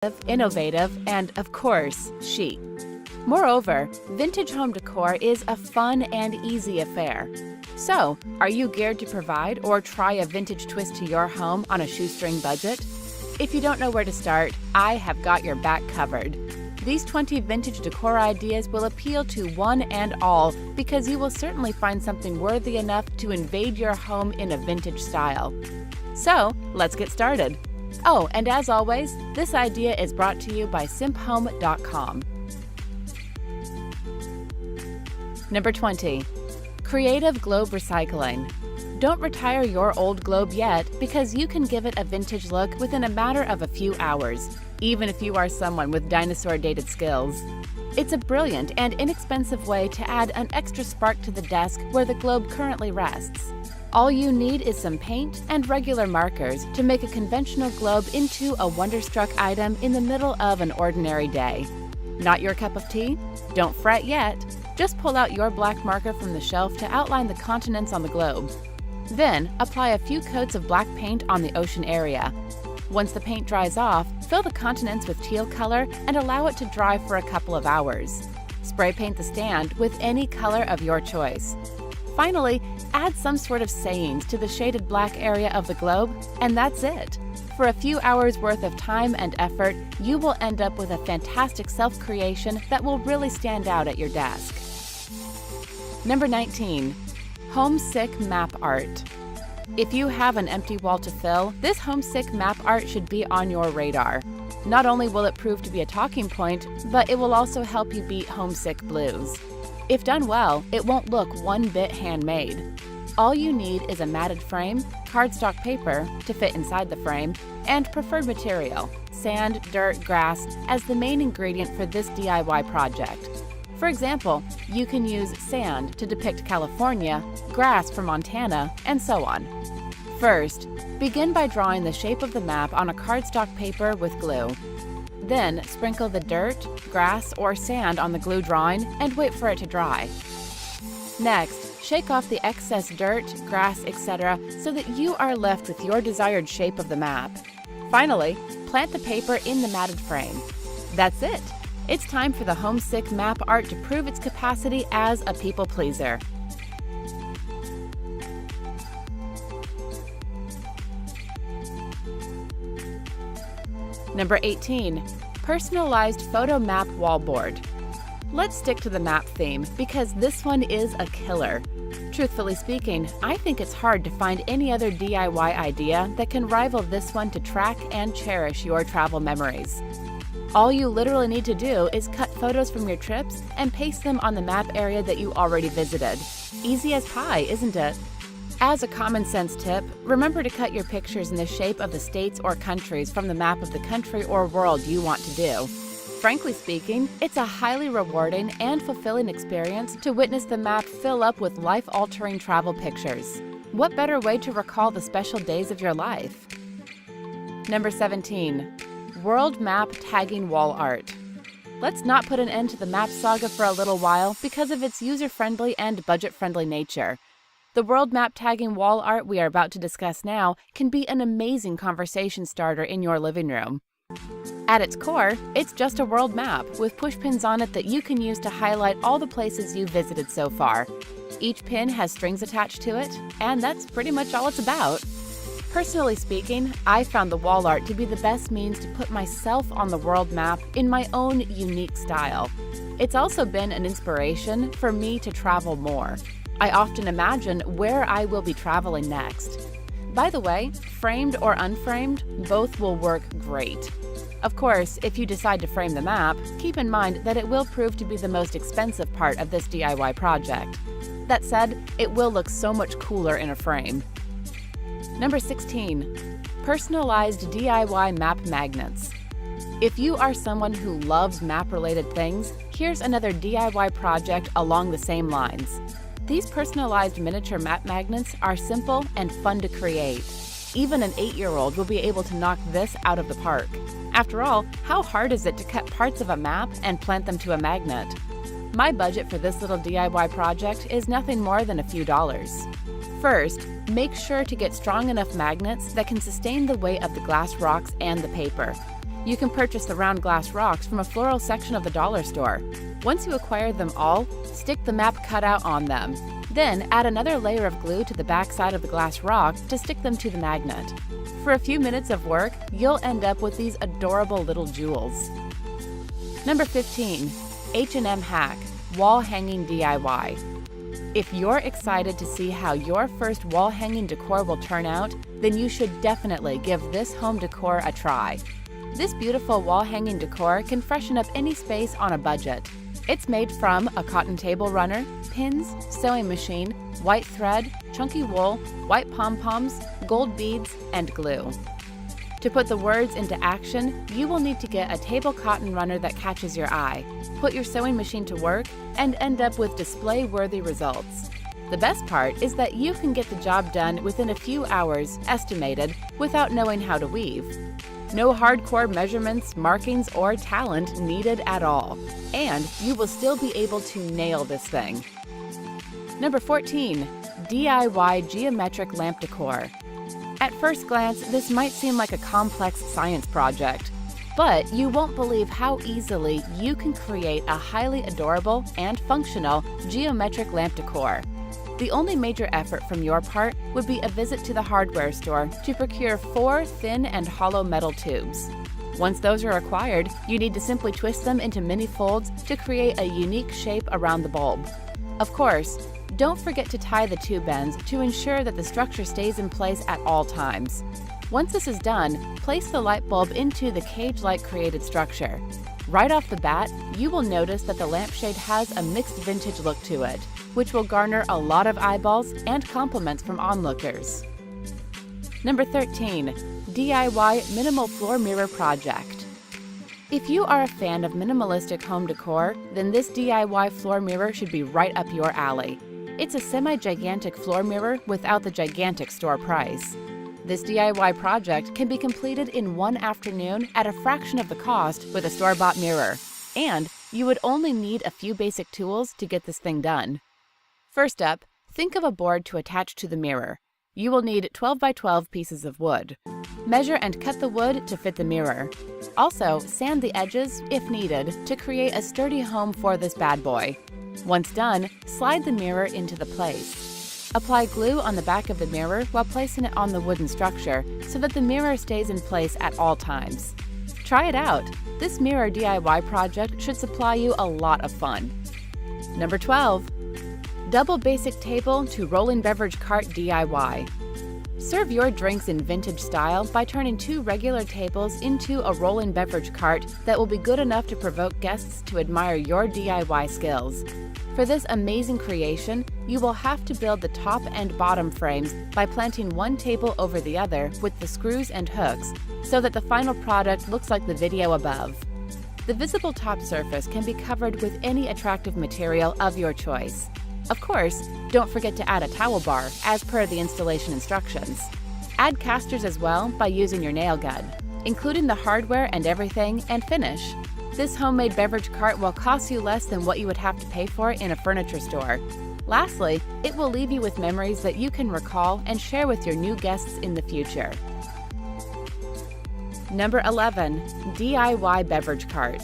innovative, and of course, chic. Moreover, vintage home decor is a fun and easy affair. So, are you geared to provide or try a vintage twist to your home on a shoestring budget? If you don't know where to start, I have got your back covered. These 20 vintage decor ideas will appeal to one and all because you will certainly find something worthy enough to invade your home in a vintage style. So, let's get started. Oh, and as always, this idea is brought to you by simphome.com. Number 20. Creative globe recycling. Don't retire your old globe yet because you can give it a vintage look within a matter of a few hours, even if you are someone with dinosaur-dated skills. It's a brilliant and inexpensive way to add an extra spark to the desk where the globe currently rests. All you need is some paint and regular markers to make a conventional globe into a wonderstruck item in the middle of an ordinary day. Not your cup of tea? Don't fret yet. Just pull out your black marker from the shelf to outline the continents on the globe. Then, apply a few coats of black paint on the ocean area. Once the paint dries off, fill the continents with teal color and allow it to dry for a couple of hours. Spray paint the stand with any color of your choice. Finally, add some sort of sayings to the shaded black area of the globe, and that's it. For a few hours worth of time and effort, you will end up with a fantastic self-creation that will really stand out at your desk. Number 19. Homesick map art. If you have an empty wall to fill, this homesick map art should be on your radar. Not only will it prove to be a talking point, but it will also help you beat homesick blues. If done well, it won't look one bit handmade. All you need is a matted frame, cardstock paper to fit inside the frame, and preferred material, sand, dirt, grass, as the main ingredient for this DIY project. For example, you can use sand to depict California, grass for Montana, and so on. First, begin by drawing the shape of the map on a cardstock paper with glue. Then, sprinkle the dirt, grass, or sand on the glue drawing and wait for it to dry. Next, shake off the excess dirt, grass, etc. so that you are left with your desired shape of the map. Finally, plant the paper in the matted frame. That's it! It's time for the homesick map art to prove its capacity as a people pleaser. Number 18. Personalized photo map wallboard. Let's stick to the map theme because this one is a killer. Truthfully speaking, I think it's hard to find any other DIY idea that can rival this one to track and cherish your travel memories. All you literally need to do is cut photos from your trips and paste them on the map area that you already visited. Easy as pie, isn't it? As a common sense tip, remember to cut your pictures in the shape of the states or countries from the map of the country or world you want to do. Frankly speaking, it's a highly rewarding and fulfilling experience to witness the map fill up with life-altering travel pictures. What better way to recall the special days of your life? Number 17. World map tagging wall art. Let's not put an end to the map saga for a little while because of its user-friendly and budget-friendly nature. The world map tagging wall art we are about to discuss now can be an amazing conversation starter in your living room. At its core, it's just a world map with pushpins on it that you can use to highlight all the places you've visited so far. Each pin has strings attached to it, and that's pretty much all it's about. Personally speaking, I found the wall art to be the best means to put myself on the world map in my own unique style. It's also been an inspiration for me to travel more. I often imagine where I will be traveling next. By the way, framed or unframed, both will work great. Of course, if you decide to frame the map, keep in mind that it will prove to be the most expensive part of this DIY project. That said, it will look so much cooler in a frame. Number 16. Personalized DIY map magnets. If you are someone who loves map-related things, here's another DIY project along the same lines. These personalized miniature map magnets are simple and fun to create. Even an 8-year-old will be able to knock this out of the park. After all, how hard is it to cut parts of a map and plant them to a magnet? My budget for this little DIY project is nothing more than a few dollars. First, make sure to get strong enough magnets that can sustain the weight of the glass rocks and the paper. You can purchase the round glass rocks from a floral section of the dollar store. Once you acquire them all, stick the map cutout on them. Then add another layer of glue to the back side of the glass rock to stick them to the magnet. For a few minutes of work, you'll end up with these adorable little jewels. Number 15. H&M Hack Wall Hanging DIY. If you're excited to see how your first wall hanging decor will turn out, then you should definitely give this home decor a try. This beautiful wall hanging decor can freshen up any space on a budget. It's made from a cotton table runner, pins, sewing machine, white thread, chunky wool, white pom-poms, gold beads, and glue. To put the words into action, you will need to get a table cotton runner that catches your eye, put your sewing machine to work, and end up with display-worthy results. The best part is that you can get the job done within a few hours, estimated, without knowing how to weave. No hardcore measurements, markings, or talent needed at all. And you will still be able to nail this thing. Number 14. DIY Geometric Lamp Decor. At first glance, this might seem like a complex science project, but you won't believe how easily you can create a highly adorable and functional geometric lamp decor. The only major effort from your part would be a visit to the hardware store to procure 4 thin and hollow metal tubes. Once those are acquired, you need to simply twist them into mini folds to create a unique shape around the bulb. Of course, don't forget to tie the tube ends to ensure that the structure stays in place at all times. Once this is done, place the light bulb into the cage-like created structure. Right off the bat, you will notice that the lampshade has a mixed vintage look to it, which will garner a lot of eyeballs and compliments from onlookers. Number 13. DIY Minimal Floor Mirror Project. If you are a fan of minimalistic home decor, then this DIY floor mirror should be right up your alley. It's a semi-gigantic floor mirror without the gigantic store price. This DIY project can be completed in one afternoon at a fraction of the cost with a store-bought mirror, and you would only need a few basic tools to get this thing done. First up, think of a board to attach to the mirror. You will need 12 by 12 pieces of wood. Measure and cut the wood to fit the mirror. Also, sand the edges, if needed, to create a sturdy home for this bad boy. Once done, slide the mirror into the place. Apply glue on the back of the mirror while placing it on the wooden structure so that the mirror stays in place at all times. Try it out! This mirror DIY project should supply you a lot of fun. Number 12. Double basic table to rolling beverage cart DIY. Serve your drinks in vintage style by turning 2 regular tables into a rolling beverage cart that will be good enough to provoke guests to admire your DIY skills. For this amazing creation, you will have to build the top and bottom frames by planting one table over the other with the screws and hooks so that the final product looks like the video above. The visible top surface can be covered with any attractive material of your choice. Of course, don't forget to add a towel bar, as per the installation instructions. Add casters as well by using your nail gun, including the hardware and everything, and finish. This homemade beverage cart will cost you less than what you would have to pay for in a furniture store. Lastly, it will leave you with memories that you can recall and share with your new guests in the future. Number 11. DIY Beverage Cart.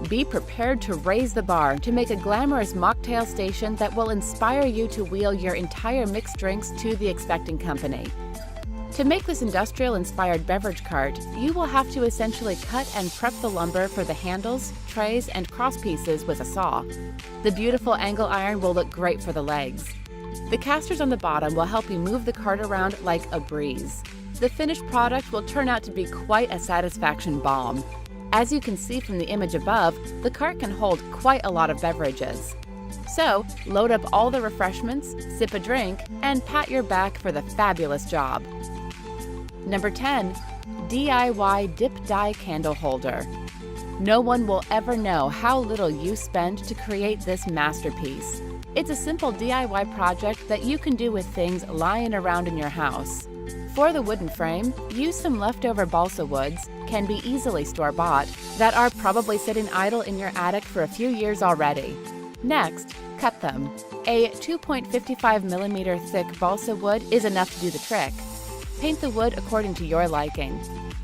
Be prepared to raise the bar to make a glamorous mocktail station that will inspire you to wheel your entire mixed drinks to the expecting company. To make this industrial-inspired beverage cart, you will have to essentially cut and prep the lumber for the handles, trays, and crosspieces with a saw. The beautiful angle iron will look great for the legs. The casters on the bottom will help you move the cart around like a breeze. The finished product will turn out to be quite a satisfaction bomb. As you can see from the image above, the cart can hold quite a lot of beverages. So, load up all the refreshments, sip a drink, and pat your back for the fabulous job. Number 10. DIY Dip Dye Candle Holder. No one will ever know how little you spend to create this masterpiece. It's a simple DIY project that you can do with things lying around in your house. For the wooden frame, use some leftover balsa woods, can be easily store-bought, that are probably sitting idle in your attic for a few years already. Next, cut them. A 2.55mm thick balsa wood is enough to do the trick. Paint the wood according to your liking.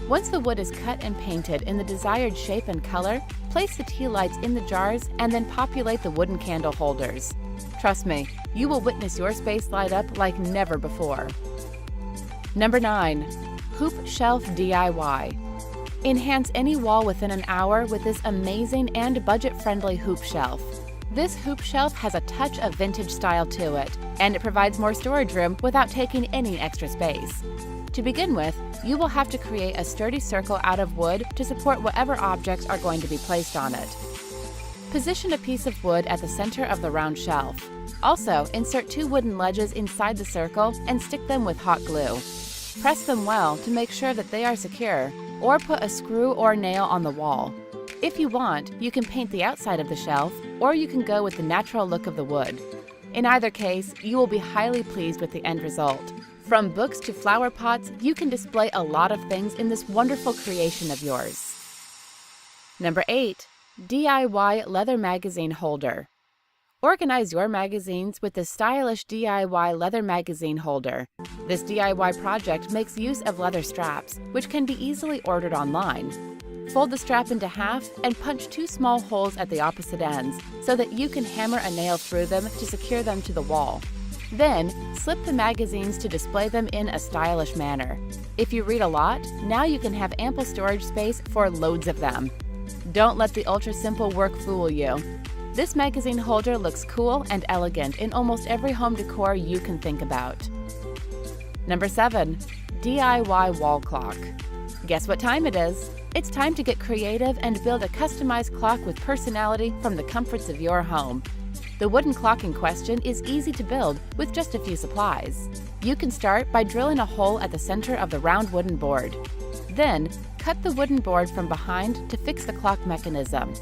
Once the wood is cut and painted in the desired shape and color, place the tea lights in the jars and then populate the wooden candle holders. Trust me, you will witness your space light up like never before. Number 9. Hoop Shelf DIY. Enhance any wall within an hour with this amazing and budget-friendly hoop shelf. This hoop shelf has a touch of vintage style to it, and it provides more storage room without taking any extra space. To begin with, you will have to create a sturdy circle out of wood to support whatever objects are going to be placed on it. Position a piece of wood at the center of the round shelf. Also, insert 2 wooden ledges inside the circle and stick them with hot glue. Press them well to make sure that they are secure, or put a screw or nail on the wall. If you want, you can paint the outside of the shelf, or you can go with the natural look of the wood. In either case, you will be highly pleased with the end result. From books to flower pots, you can display a lot of things in this wonderful creation of yours. Number 8. DIY Leather Magazine Holder. Organize your magazines with the stylish DIY leather magazine holder. This DIY project makes use of leather straps, which can be easily ordered online. Fold the strap into half and punch 2 small holes at the opposite ends so that you can hammer a nail through them to secure them to the wall. Then, slip the magazines to display them in a stylish manner. If you read a lot, now you can have ample storage space for loads of them. Don't let the ultra-simple work fool you. This magazine holder looks cool and elegant in almost every home decor you can think about. Number 7. DIY Wall Clock. Guess what time it is? It's time to get creative and build a customized clock with personality from the comforts of your home. The wooden clock in question is easy to build with just a few supplies. You can start by drilling a hole at the center of the round wooden board. Then, cut the wooden board from behind to fix the clock mechanism.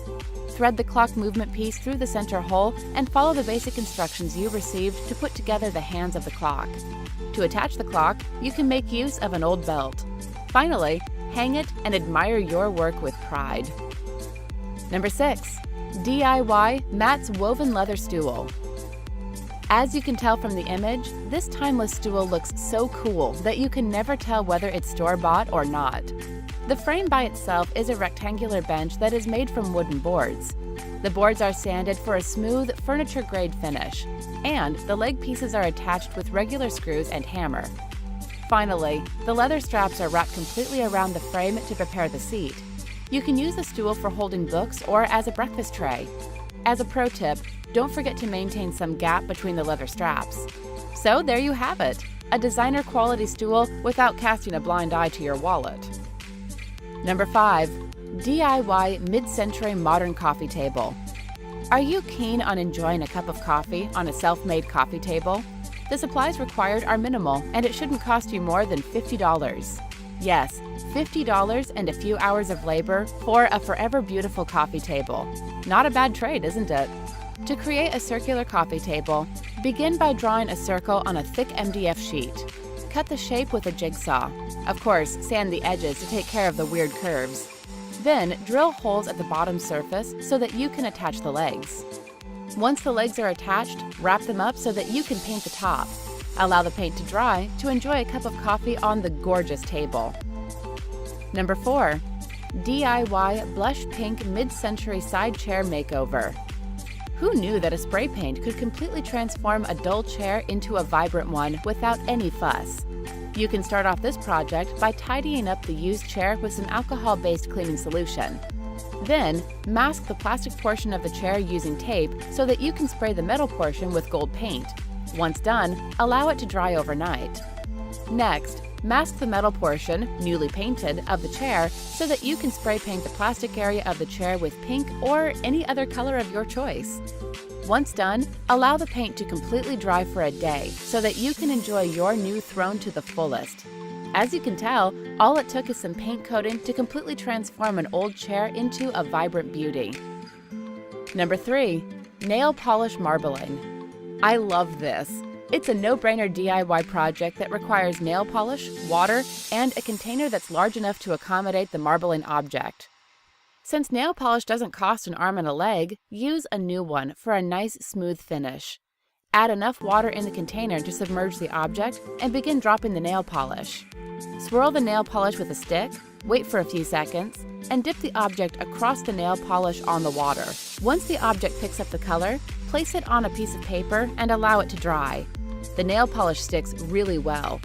Thread the clock movement piece through the center hole and follow the basic instructions you received to put together the hands of the clock. To attach the clock, you can make use of an old belt. Finally, hang it and admire your work with pride. Number 6. DIY Matt's Woven Leather Stool. As you can tell from the image, this timeless stool looks so cool that you can never tell whether it's store-bought or not. The frame by itself is a rectangular bench that is made from wooden boards. The boards are sanded for a smooth, furniture-grade finish, and the leg pieces are attached with regular screws and hammer. Finally, the leather straps are wrapped completely around the frame to prepare the seat. You can use the stool for holding books or as a breakfast tray. As a pro tip, don't forget to maintain some gap between the leather straps. So there you have it, a designer quality stool without casting a blind eye to your wallet. Number 5. DIY Mid-Century Modern Coffee Table. Are you keen on enjoying a cup of coffee on a self-made coffee table? The supplies required are minimal, and it shouldn't cost you more than $50. Yes, $50 and a few hours of labor for a forever beautiful coffee table. Not a bad trade, isn't it? To create a circular coffee table, begin by drawing a circle on a thick MDF sheet. Cut the shape with a jigsaw. Of course, sand the edges to take care of the weird curves. Then, drill holes at the bottom surface so that you can attach the legs. Once the legs are attached, wrap them up so that you can paint the top. Allow the paint to dry to enjoy a cup of coffee on the gorgeous table. Number 4. DIY Blush Pink Mid-Century Side Chair Makeover. Who knew that a spray paint could completely transform a dull chair into a vibrant one without any fuss? You can start off this project by tidying up the used chair with some alcohol-based cleaning solution. Then, mask the plastic portion of the chair using tape so that you can spray the metal portion with gold paint. Once done, allow it to dry overnight. Next, mask the metal portion, newly painted, of the chair so that you can spray paint the plastic area of the chair with pink or any other color of your choice. Once done, allow the paint to completely dry for a day so that you can enjoy your new throne to the fullest. As you can tell, all it took is some paint coating to completely transform an old chair into a vibrant beauty. Number 3. Nail Polish Marbling. I love this. It's a no-brainer DIY project that requires nail polish, water, and a container that's large enough to accommodate the marbling object. Since nail polish doesn't cost an arm and a leg, use a new one for a nice smooth finish. Add enough water in the container to submerge the object and begin dropping the nail polish. Swirl the nail polish with a stick, wait for a few seconds, and dip the object across the nail polish on the water. Once the object picks up the color, place it on a piece of paper and allow it to dry. The nail polish sticks really well.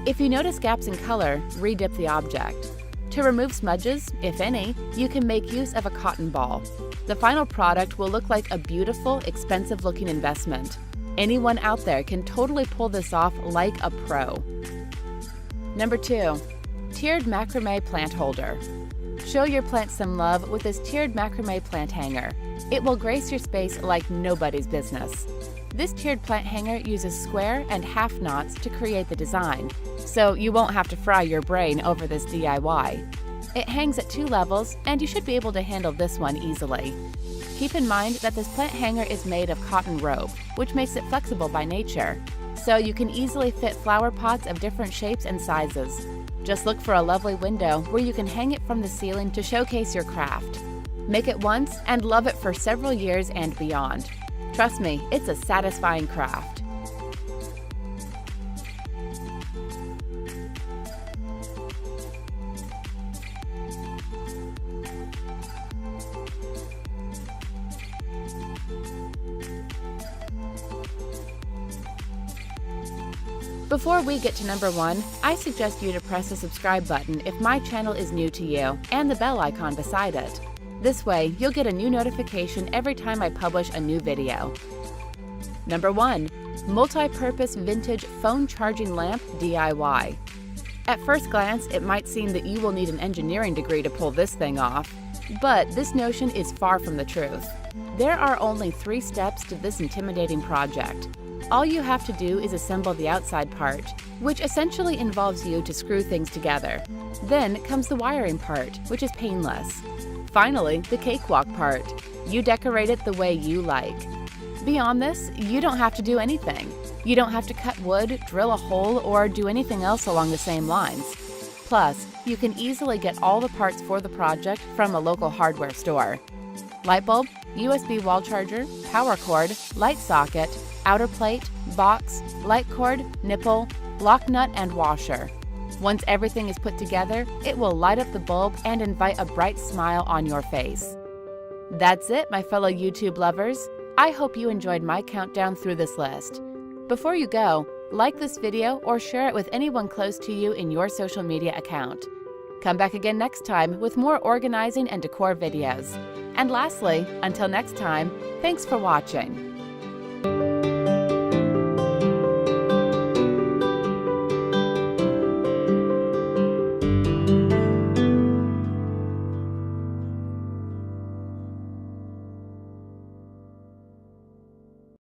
If you notice gaps in color, re-dip the object. To remove smudges, if any, you can make use of a cotton ball. The final product will look like a beautiful, expensive-looking investment. Anyone out there can totally pull this off like a pro. Number 2. Tiered macrame plant holder. Show your plants some love with this tiered macrame plant hanger. It will grace your space like nobody's business. This tiered plant hanger uses square and half knots to create the design, so you won't have to fry your brain over this DIY. It hangs at 2 levels, and you should be able to handle this one easily. Keep in mind that this plant hanger is made of cotton rope, which makes it flexible by nature, so you can easily fit flower pots of different shapes and sizes. Just look for a lovely window where you can hang it from the ceiling to showcase your craft. Make it once and love it for several years and beyond. Trust me, it's a satisfying craft. Before we get to number 1, I suggest you to press the subscribe button if my channel is new to you, and the bell icon beside it. This way, you'll get a new notification every time I publish a new video. Number 1. Multi-purpose vintage phone charging lamp DIY. At first glance, it might seem that you will need an engineering degree to pull this thing off, but this notion is far from the truth. There are only 3 steps to this intimidating project. All you have to do is assemble the outside part, which essentially involves you to screw things together. Then comes the wiring part, which is painless. Finally, the cakewalk part. You decorate it the way you like. Beyond this, you don't have to do anything. You don't have to cut wood, drill a hole, or do anything else along the same lines. Plus, you can easily get all the parts for the project from a local hardware store. Light bulb, USB wall charger, power cord, light socket, outer plate, box, light cord, nipple, lock nut, and washer. Once everything is put together, it will light up the bulb and invite a bright smile on your face. That's it, my fellow YouTube lovers. I hope you enjoyed my countdown through this list. Before you go, like this video or share it with anyone close to you in your social media account. Come back again next time with more organizing and decor videos. And lastly, until next time, thanks for watching.